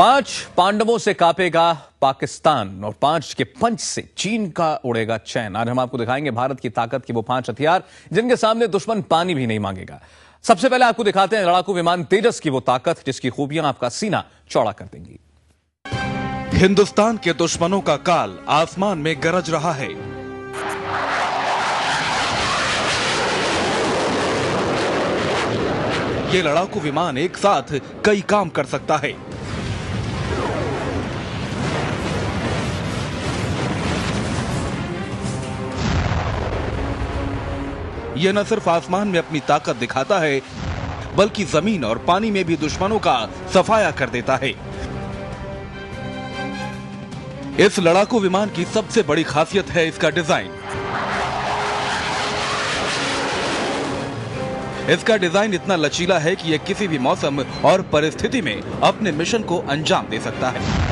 5 पांडवों से कांपेगा पाकिस्तान और 5 के पंच से चीन का उड़ेगा चैन। आज हम आपको दिखाएंगे भारत की ताकत के वो 5 हथियार जिनके सामने दुश्मन पानी भी नहीं मांगेगा। सबसे पहले आपको दिखाते हैं लड़ाकू विमान तेजस की वो ताकत जिसकी खूबियां आपका सीना चौड़ा कर देंगी। हिंदुस्तान के दुश्मनों का काल आसमान में गरज रहा है। ये लड़ाकू विमान एक साथ कई काम कर सकता है। यह न सिर्फ आसमान में अपनी ताकत दिखाता है बल्कि जमीन और पानी में भी दुश्मनों का सफाया कर देता है। इस लड़ाकू विमान की सबसे बड़ी खासियत है इसका डिजाइन। इसका डिजाइन इतना लचीला है कि यह किसी भी मौसम और परिस्थिति में अपने मिशन को अंजाम दे सकता है।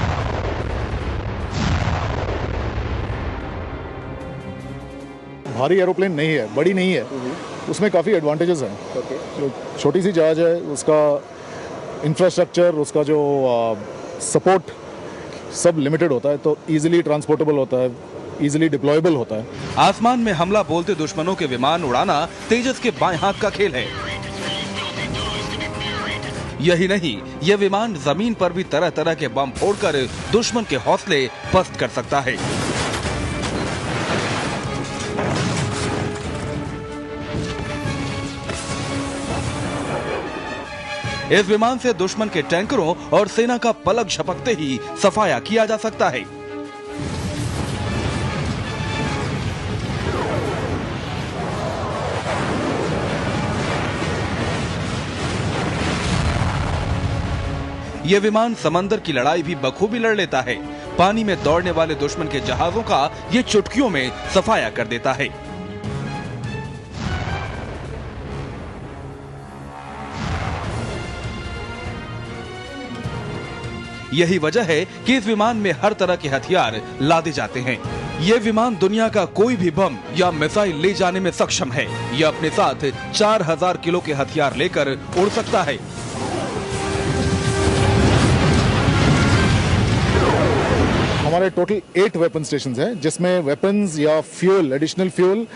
भारी एरोप्लेन नहीं है, बड़ी नहीं है, उसमें काफ़ी एडवांटेजेस हैं। जो छोटी सी जहाज है उसका इंफ्रास्ट्रक्चर, उसका जो सपोर्ट सब लिमिटेड होता है, तो इजीली ट्रांसपोर्टेबल होता है, इजीली डिप्लॉयबल होता है। आसमान में हमला बोलते दुश्मनों के विमान उड़ाना तेजस के बाएं हाथ का खेल है। यही नहीं, यह विमान जमीन पर भी तरह तरह के बम फोड़कर दुश्मन के हौसले पस्त कर सकता है। इस विमान से दुश्मन के टैंकरों और सेना का पलक झपकते ही सफाया किया जा सकता है। यह विमान समंदर की लड़ाई भी बखूबी लड़ लेता है। पानी में दौड़ने वाले दुश्मन के जहाजों का ये चुटकियों में सफाया कर देता है। यही वजह है कि इस विमान में हर तरह के हथियार लादे जाते हैं। ये विमान दुनिया का कोई भी बम या मिसाइल ले जाने में सक्षम है। यह अपने साथ 4000 किलो के हथियार लेकर उड़ सकता है। हमारे टोटल 8 वेपन स्टेशन हैं, जिसमें वेपन्स या फ्यूल, एडिशनल फ्यूल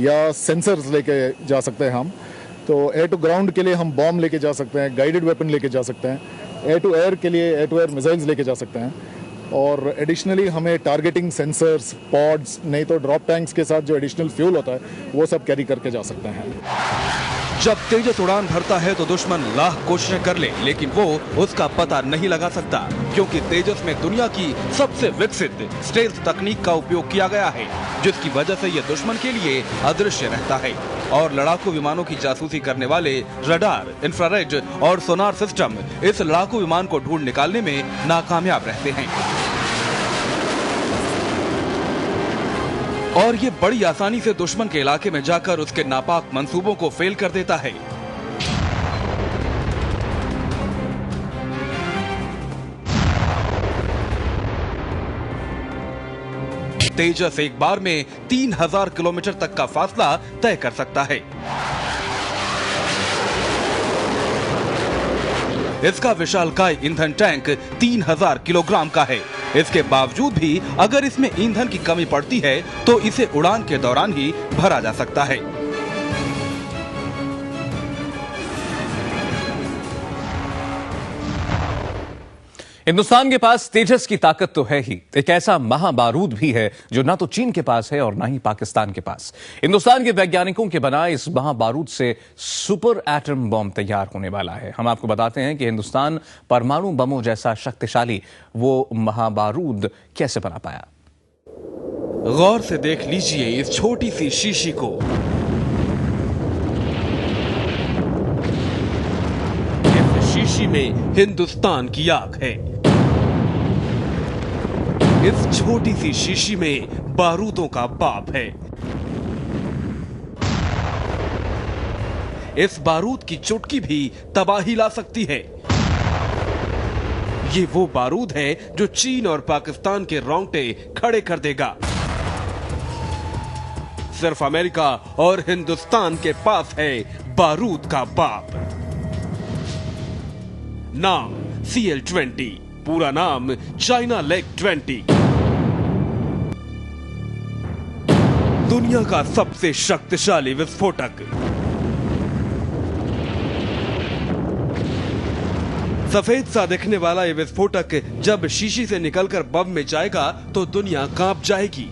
या सेंसर्स लेके जा सकते हैं हम। तो एयर टू ग्राउंड के लिए हम बॉम्ब लेके जा सकते हैं, गाइडेड वेपन लेके जा सकते हैं, एयर टू एयर के लिए एयर टू एयर मिसाइल्स लेके जा सकते हैं, और एडिशनली हमें टारगेटिंग सेंसर्स, पॉड्स, नहीं तो ड्रॉप टैंक्स के साथ जो एडिशनल फ्यूल होता है वो सब कैरी करके जा सकते हैं। जब तेजस उड़ान भरता है तो दुश्मन लाख कोशिशें कर ले, लेकिन वो उसका पता नहीं लगा सकता, क्योंकि तेजस में दुनिया की सबसे विकसित स्टेल्थ तकनीक का उपयोग किया गया है, जिसकी वजह से यह दुश्मन के लिए अदृश्य रहता है और लड़ाकू विमानों की जासूसी करने वाले रडार, इंफ्रारेड और सोनार सिस्टम इस लड़ाकू विमान को ढूंढ निकालने में नाकामयाब रहते हैं। और ये बड़ी आसानी से दुश्मन के इलाके में जाकर उसके नापाक मंसूबों को फेल कर देता है। तेजस एक बार में 3000 किलोमीटर तक का फासला तय कर सकता है। इसका विशालकाय ईंधन टैंक 3000 किलोग्राम का है। इसके बावजूद भी अगर इसमें ईंधन की कमी पड़ती है तो इसे उड़ान के दौरान ही भरा जा सकता है। हिंदुस्तान के पास तेजस की ताकत तो है ही, एक ऐसा महाबारूद भी है जो ना तो चीन के पास है और ना ही पाकिस्तान के पास। हिंदुस्तान के वैज्ञानिकों के बनाए इस महाबारूद से सुपर एटम बॉम्ब तैयार होने वाला है। हम आपको बताते हैं कि हिंदुस्तान परमाणु बमों जैसा शक्तिशाली वो महाबारूद कैसे बना पाया। गौर से देख लीजिए इस छोटी सी शीशी को। इस शीशी में हिंदुस्तान की आग है। इस छोटी सी शीशी में बारूदों का बाप है। इस बारूद की चुटकी भी तबाही ला सकती है। ये वो बारूद है जो चीन और पाकिस्तान के रोंगटे खड़े कर देगा। सिर्फ अमेरिका और हिंदुस्तान के पास है बारूद का बाप। नाम CL-20। पूरा नाम चाइना लेग 20। दुनिया का सबसे शक्तिशाली विस्फोटक। सफेद सा दिखने वाला ये विस्फोटक जब शीशी से निकलकर बम में जाएगा तो दुनिया कांप जाएगी।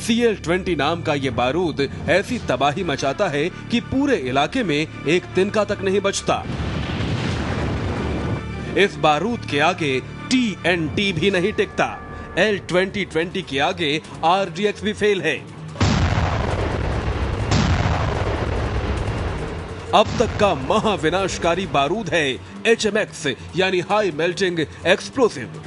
CL-20 नाम का ये बारूद ऐसी तबाही मचाता है कि पूरे इलाके में एक तिनका तक नहीं बचता। इस बारूद के आगे TNT भी नहीं टिकता। L-2020 के आगे RDX भी फेल है। अब तक का महाविनाशकारी बारूद है HMX यानी हाई मेल्टिंग एक्सप्लोसिव।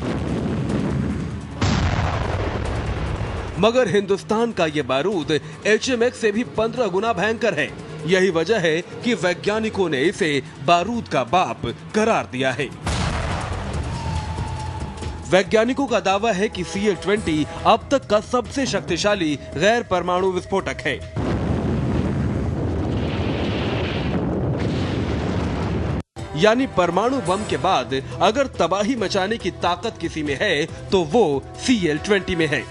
मगर हिंदुस्तान का यह बारूद HMX से भी 15 गुना भयंकर है। यही वजह है कि वैज्ञानिकों ने इसे बारूद का बाप करार दिया है। वैज्ञानिकों का दावा है कि CL-20 अब तक का सबसे शक्तिशाली गैर परमाणु विस्फोटक है। यानी परमाणु बम के बाद अगर तबाही मचाने की ताकत किसी में है तो वो CL-20 में है।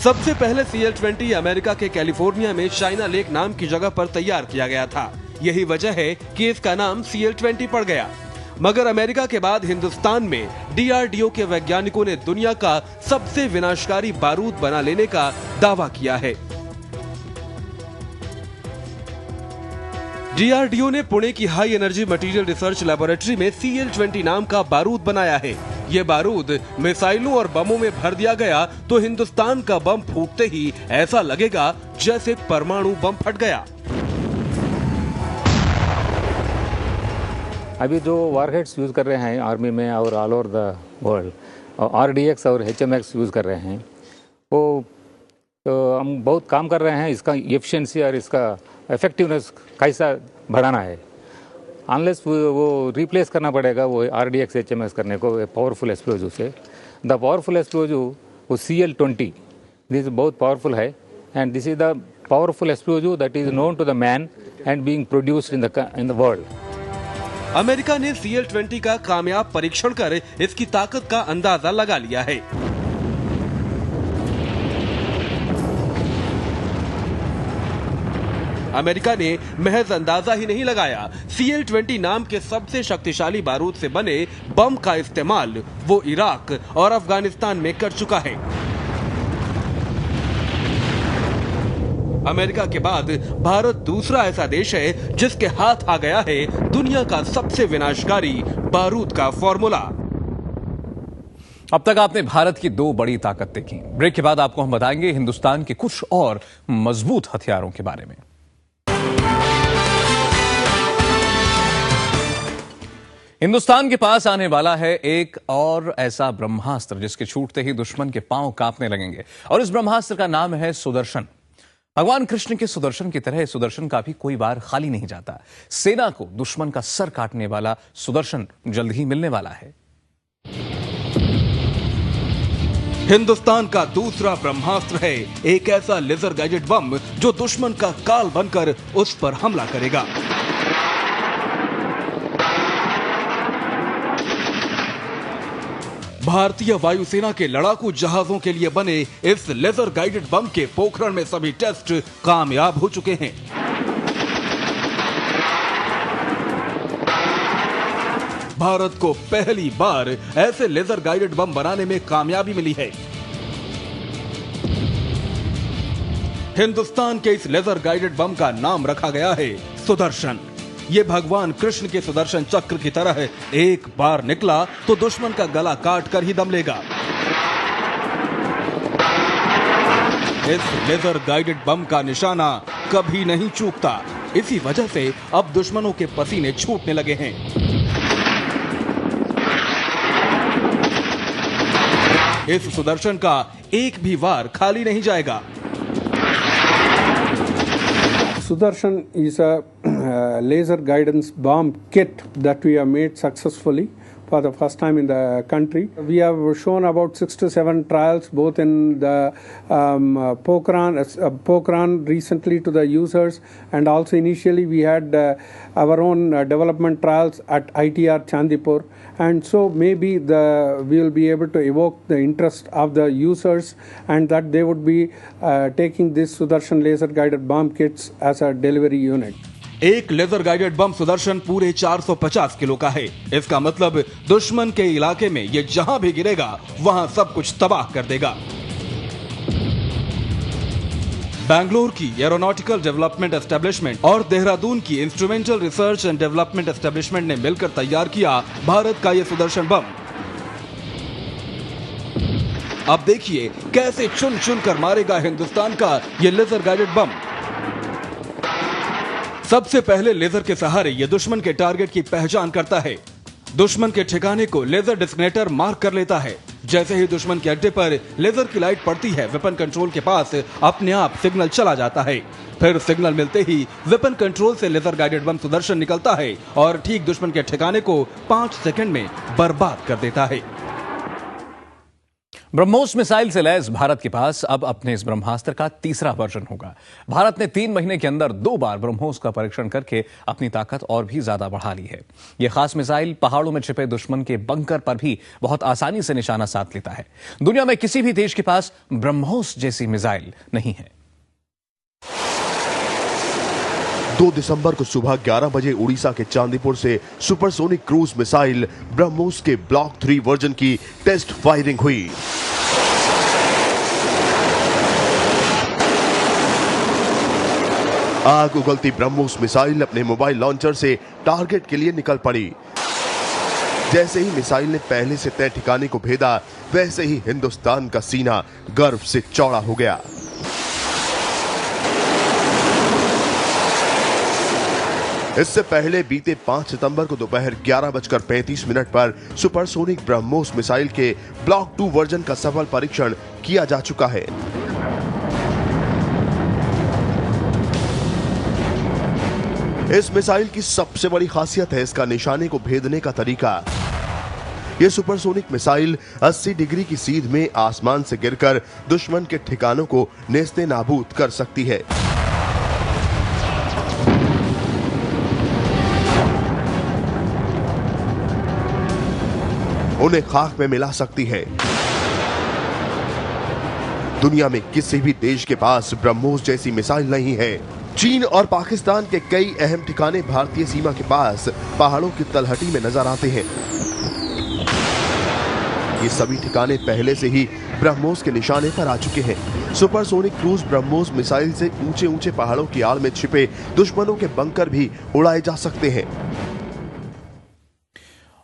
सबसे पहले CL-20 अमेरिका के कैलिफोर्निया में चाइना लेक नाम की जगह पर तैयार किया गया था। यही वजह है कि इसका नाम CL-20 पड़ गया। मगर अमेरिका के बाद हिंदुस्तान में DRDO के वैज्ञानिकों ने दुनिया का सबसे विनाशकारी बारूद बना लेने का दावा किया है। DRDO ने पुणे की high energy material research laboratory में CL-20 नाम का बारूद बनाया है। ये बारूद मिसाइलों और बमों में भर दिया गया तो हिंदुस्तान का बम फूटते ही ऐसा लगेगा जैसे परमाणु बम फट गया। अभी जो वॉरहेड्स यूज़ कर रहे हैं आर्मी में और all over the world, RDX और HMX यूज़ कर रहे हैं, वो तो हम बहुत काम कर रहे हैं। इसका एफिशिएंसी और इसका इफेक्टिवनेस कैसा बढ़ाना है। अनलेस वो रिप्लेस करना पड़ेगा वो RDX HMX करने को पावरफुल एक्सप्लोजिव से। द पावरफुल एक्सप्लोजिव वो CL-20 दिस बहुत पावरफुल है and this is the powerful explosive that is known to the man and being produced in the world. America ने CL-20 का कामयाब परीक्षण कर इसकी ताकत का अंदाजा लगा लिया है। अमेरिका ने महज अंदाजा ही नहीं लगाया, CL-20 नाम के सबसे शक्तिशाली बारूद से बने बम का इस्तेमाल वो इराक और अफगानिस्तान में कर चुका है। अमेरिका के बाद भारत दूसरा ऐसा देश है जिसके हाथ आ गया है दुनिया का सबसे विनाशकारी बारूद का फॉर्मूला। अब तक आपने भारत की दो बड़ी ताकत देखी। ब्रेक के बाद आपको हम बताएंगे हिंदुस्तान के कुछ और मजबूत हथियारों के बारे में। हिंदुस्तान के पास आने वाला है एक और ऐसा ब्रह्मास्त्र जिसके छूटते ही दुश्मन के पांव कांपने लगेंगे, और इस ब्रह्मास्त्र का नाम है सुदर्शन। भगवान कृष्ण के सुदर्शन की तरह सुदर्शन का भी कोई बार खाली नहीं जाता। सेना को दुश्मन का सर काटने वाला सुदर्शन जल्द ही मिलने वाला है। हिंदुस्तान का दूसरा ब्रह्मास्त्र है एक ऐसा लेजर गाइडेड बम जो दुश्मन का काल बनकर उस पर हमला करेगा। भारतीय वायुसेना के लड़ाकू जहाजों के लिए बने इस लेजर गाइडेड बम के पोखरण में सभी टेस्ट कामयाब हो चुके हैं। भारत को पहली बार ऐसे लेजर गाइडेड बम बनाने में कामयाबी मिली है। हिंदुस्तान के इस लेजर गाइडेड बम का नाम रखा गया है सुदर्शन। ये भगवान कृष्ण के सुदर्शन चक्र की तरह एक बार निकला तो दुश्मन का गला काट कर ही दम लेगा। इस लेजर गाइडेड बम का निशाना कभी नहीं चूकता। इसी वजह से अब दुश्मनों के पसीने छूटने लगे हैं। इस सुदर्शन का एक भी वार खाली नहीं जाएगा। Sudarshan is a laser guidance bomb kit that we have made successfully for the first time in the country. We have shown about 6 to 7 trials, both in the Pokhran recently to the users, and also initially we had our own development trials at ITR Chandipur. And so maybe we will be able to evoke the interest of the users, and that they would be taking this Sudarshan laser guided bomb kits as a delivery unit. एक laser guided bomb Sudarshan पूरे 450 kilo का है। इसका मतलब दुश्मन के इलाके में ये जहां भी गिरेगा वहां सब कुछ तबाह कर देगा। बैंगलोर की एरोनॉटिकल डेवलपमेंट एस्टेब्लिशमेंट और देहरादून की instrumental research and development establishment ने मिलकर तैयार किया भारत का ये सुदर्शन बम। अब देखिए कैसे चुन चुन कर मारेगा हिंदुस्तान का ये लेजर गाइडेड बम। सबसे पहले लेजर के सहारे ये दुश्मन के टारगेट की पहचान करता है। दुश्मन के ठिकाने को लेजर डिस्क्रिमिनेटर मार्क कर लेता है। जैसे ही दुश्मन के अड्डे पर लेजर की लाइट पड़ती है, वेपन कंट्रोल के पास अपने आप सिग्नल चला जाता है। फिर सिग्नल मिलते ही वेपन कंट्रोल से लेजर गाइडेड बम सुदर्शन निकलता है और ठीक दुश्मन के ठिकाने को 5 सेकंड में बर्बाद कर देता है। ब्रह्मोस मिसाइल से लैस भारत के पास अब अपने इस ब्रह्मास्त्र का तीसरा वर्जन होगा। भारत ने 3 महीने के अंदर 2 बार ब्रह्मोस का परीक्षण करके अपनी ताकत और भी ज्यादा बढ़ा ली है। यह खास मिसाइल पहाड़ों में छिपे दुश्मन के बंकर पर भी बहुत आसानी से निशाना साध लेता है। दुनिया में किसी भी देश के पास ब्रह्मोस जैसी मिसाइल नहीं है। 2 दिसंबर को सुबह 11 बजे उड़ीसा के चांदीपुर से सुपरसोनिक क्रूज मिसाइल ब्रह्मोस के ब्लॉक 3 वर्जन की टेस्ट फायरिंग हुई। आग उगलती ब्रह्मोस मिसाइल अपने मोबाइल लॉन्चर से टारगेट के लिए निकल पड़ी। जैसे ही मिसाइल ने पहले से तय ठिकाने को भेदा, वैसे ही हिंदुस्तान का सीना गर्व से चौड़ा हो गया। इससे पहले बीते 5 सितंबर को दोपहर 11:35 पर सुपरसोनिक ब्रह्मोस मिसाइल के ब्लॉक 2 वर्जन का सफल परीक्षण किया जा चुका है। इस मिसाइल की सबसे बड़ी खासियत है इसका निशाने को भेदने का तरीका। यह सुपरसोनिक मिसाइल 80 डिग्री की सीध में आसमान से गिरकर दुश्मन के ठिकानों को नेस्ते नाबूद कर सकती है। उन्हें खाक में मिला सकती है। दुनिया में किसी भी देश के पास ब्रह्मोस जैसी मिसाइल नहीं है। चीन और पाकिस्तान के कई अहम ठिकाने भारतीय सीमा के पास पहाड़ों की तलहटी में नजर आते हैं। ये सभी ठिकाने पहले से ही ब्रह्मोस के निशाने पर आ चुके हैं। सुपरसोनिक क्रूज ब्रह्मोस मिसाइल से ऊंचे ऊंचे पहाड़ों की आड़ में छिपे दुश्मनों के बंकर भी उड़ाए जा सकते हैं।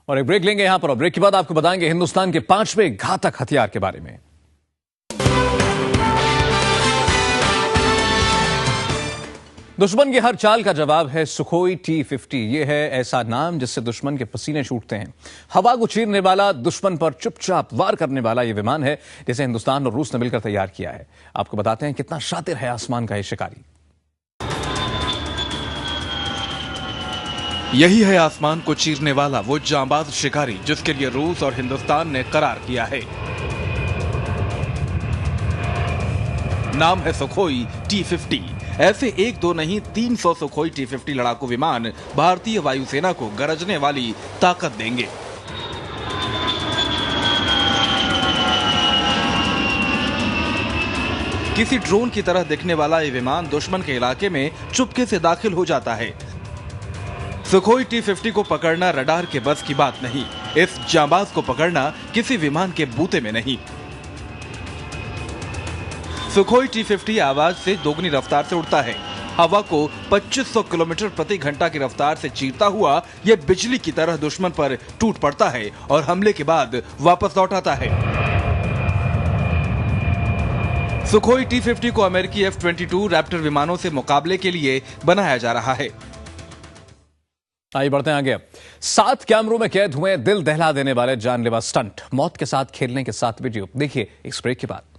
और एक ब्रेक लेंगे यहां पर, और ब्रेक के बाद आपको बताएंगे हिंदुस्तान के 5वें घातक हथियार के बारे में। दुश्मन की हर चाल का जवाब है सुखोई T-50। यह है ऐसा नाम जिससे दुश्मन के पसीने छूटते हैं। हवा को चीरने वाला, दुश्मन पर चुपचाप वार करने वाला यह विमान है जिसे हिंदुस्तान और रूस ने मिलकर तैयार किया है। आपको बताते हैं कितना शातिर है आसमान का यह शिकारी। यही है आसमान को चीरने वाला वो जांबाज शिकारी जिसके लिए रूस और हिंदुस्तान ने करार किया है। नाम है सुखोई T-50। ऐसे 1-2 नहीं 300 सुखोई T-50 लड़ाकू विमान भारतीय वायुसेना को गरजने वाली ताकत देंगे। किसी ड्रोन की तरह दिखने वाला ये विमान दुश्मन के इलाके में चुपके से दाखिल हो जाता है। सुखोई T-50 को पकड़ना रडार के बस की बात नहीं। इस जांबाज को पकड़ना किसी विमान के बूते में नहीं। सुखोई T-50 आवाज से दोगुनी रफ्तार से उड़ता है। हवा को 2500 किलोमीटर प्रति घंटा की रफ्तार से चीरता हुआ यह बिजली की तरह दुश्मन पर टूट पड़ता है और हमले के बाद वापस लौट आता है। सुखोई T-50 को अमेरिकी F-22 रैप्टर विमानों से मुकाबले के लिए बनाया जा रहा है। आइए बढ़ते हैं आगे। 7 कैमरों में कैद हुए दिल दहला देने वाले जानलेवा स्टंट, मौत के साथ खेलने के साथ वीडियो। देखिए इस ब्रेक के बाद।